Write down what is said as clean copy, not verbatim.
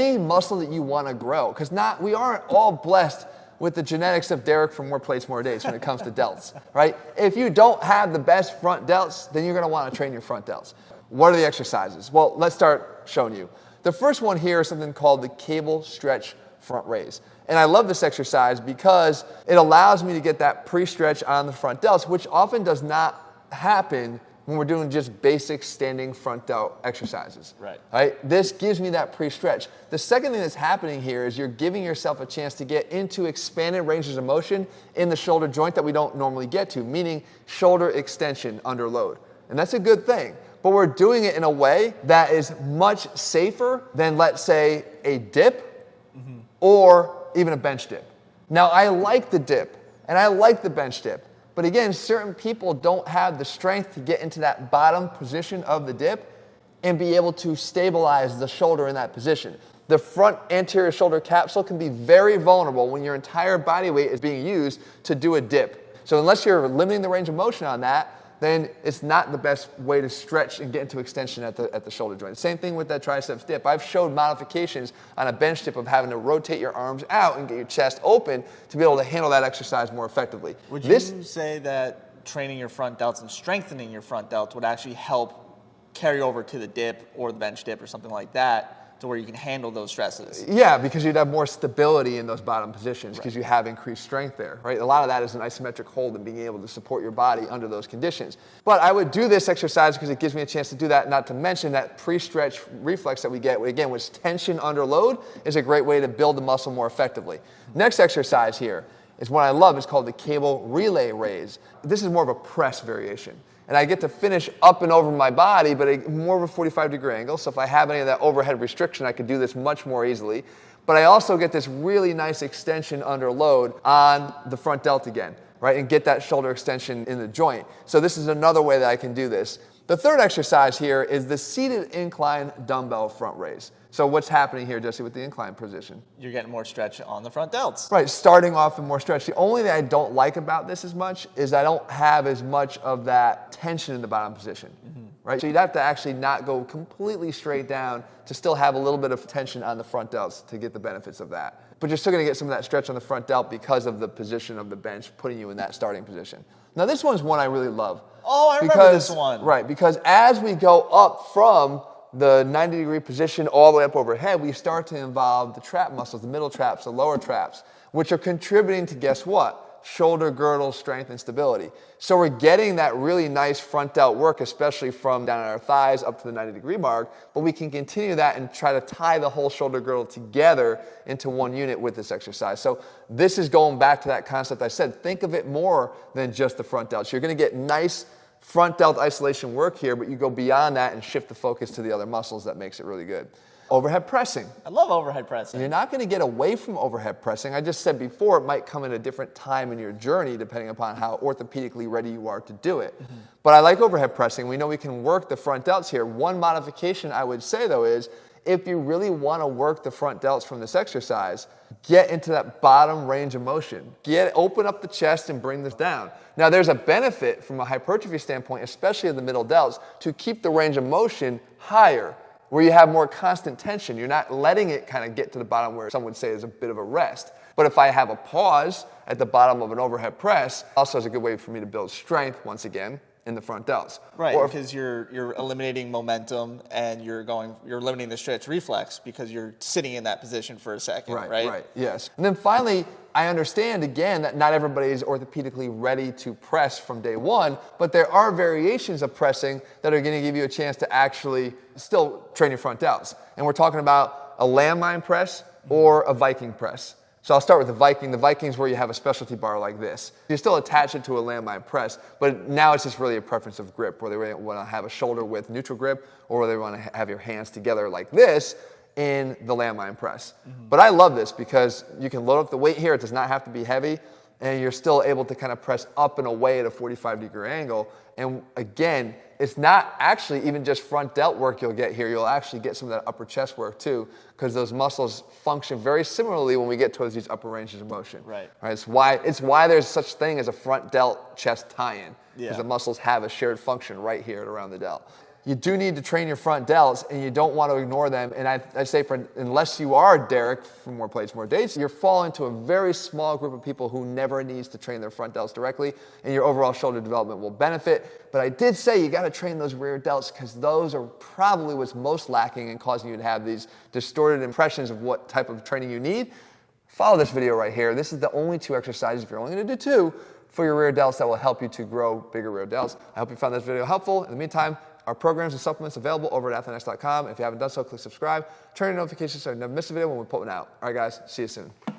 any muscle that you want to grow, because we aren't all blessed with the genetics of Derek from More Plates, More Days when it comes to delts, right? If you don't have the best front delts, then you're going to want to train your front delts. What are the exercises? Well, let's start showing you. The first one here is something called the cable stretch front raise. And I love this exercise because it allows me to get that pre-stretch on the front delts, which often does not happen when we're doing just basic standing front delt exercises. Right? This gives me that pre-stretch. The second thing that's happening here is you're giving yourself a chance to get into expanded ranges of motion in the shoulder joint that we don't normally get to, meaning shoulder extension under load. And that's a good thing. But we're doing it in a way that is much safer than, let's say, a dip or even a bench dip. Now, I like the dip and I like the bench dip. But again, certain people don't have the strength to get into that bottom position of the dip and be able to stabilize the shoulder in that position. The front anterior shoulder capsule can be very vulnerable when your entire body weight is being used to do a dip. So unless you're limiting the range of motion on that, then it's not the best way to stretch and get into extension at the shoulder joint. Same thing with that triceps dip. I've showed modifications on a bench dip of having to rotate your arms out and get your chest open to be able to handle that exercise more effectively. Would you say that training your front delts and strengthening your front delts would actually help carry over to the dip or the bench dip or something like that, to where you can handle those stresses? Yeah, because you'd have more stability in those bottom positions because you have increased strength there, right? A lot of that is an isometric hold and being able to support your body under those conditions. But I would do this exercise because it gives me a chance to do that, not to mention that pre-stretch reflex that we get, again, which tension under load is a great way to build the muscle more effectively. Next exercise here is one I love. It's called the cable relay raise. This is more of a press variation. And I get to finish up and over my body, but more of a 45-degree angle. So if I have any of that overhead restriction, I can do this much more easily. But I also get this really nice extension under load on the front delt again, right? And get that shoulder extension in the joint. So this is another way that I can do this. The third exercise here is the seated incline dumbbell front raise. So what's happening here, Jesse, with the incline position? You're getting more stretch on the front delts. Right, starting off with more stretch. The only thing I don't like about this as much is I don't have as much of that tension in the bottom position, right? So you'd have to actually not go completely straight down to still have a little bit of tension on the front delts to get the benefits of that. But you're still gonna get some of that stretch on the front delt because of the position of the bench, putting you in that starting position. Now this one's one I really love. Oh, I remember this one. Right, because as we go up from the 90-degree position all the way up overhead, we start to involve the trap muscles, the middle traps, the lower traps, which are contributing to, guess what? Shoulder girdle strength and stability. So we're getting that really nice front delt work, especially from down at our thighs up to the 90-degree mark, but we can continue that and try to tie the whole shoulder girdle together into one unit with this exercise. So this is going back to that concept I said. Think of it more than just the front delts. You're going to get nice front delt isolation work here, but you go beyond that and shift the focus to the other muscles. That makes it really good. Overhead pressing. I love overhead pressing. You're not going to get away from overhead pressing. I just said before, it might come at a different time in your journey depending upon how orthopedically ready you are to do it. But I like overhead pressing. We know we can work the front delts here. One modification I would say though is, if you really want to work the front delts from this exercise, get into that bottom range of motion. Open up the chest and bring this down. Now there's a benefit from a hypertrophy standpoint, especially in the middle delts, to keep the range of motion higher, where you have more constant tension. You're not letting it kind of get to the bottom where some would say is a bit of a rest. But if I have a pause at the bottom of an overhead press, also is a good way for me to build strength once again in the front delts. Right, because you're eliminating momentum and you're limiting the stretch reflex because you're sitting in that position for a second, right? Right, yes. And then finally, I understand again that not everybody is orthopedically ready to press from day one, but there are variations of pressing that are going to give you a chance to actually still train your front delts. And we're talking about a landmine press or a Viking press. So I'll start with the Viking. The Viking is where you have a specialty bar like this. You still attach it to a landmine press, but now it's just really a preference of grip, whether they want to have a shoulder width neutral grip or whether they want to have your hands together like this in the landmine press. But I love this because you can load up the weight here. It does not have to be heavy, and you're still able to kind of press up and away at a 45-degree angle. And again, it's not actually even just front delt work you'll get here. You'll actually get some of that upper chest work too, because those muscles function very similarly when we get towards these upper ranges of motion. Right. It's why there's such thing as a front delt chest tie-in, because Yeah. the muscles have a shared function right here around the delt. you do need to train your front delts, and you don't want to ignore them. And I say, unless you are Derek from More Plates, More Dates, you're falling into a very small group of people who never needs to train their front delts directly, and your overall shoulder development will benefit. But I did say you got to train those rear delts because those are probably what's most lacking and causing you to have these distorted impressions of what type of training you need. Follow this video right here. This is the only 2 exercises, if you're only going to do 2, for your rear delts that will help you to grow bigger rear delts. I hope you found this video helpful. In the meantime, our programs and supplements available over at ATHLEAN-X.com. If you haven't done so, click subscribe. Turn your notifications so you never miss a video when we put one out. All right, guys, see you soon.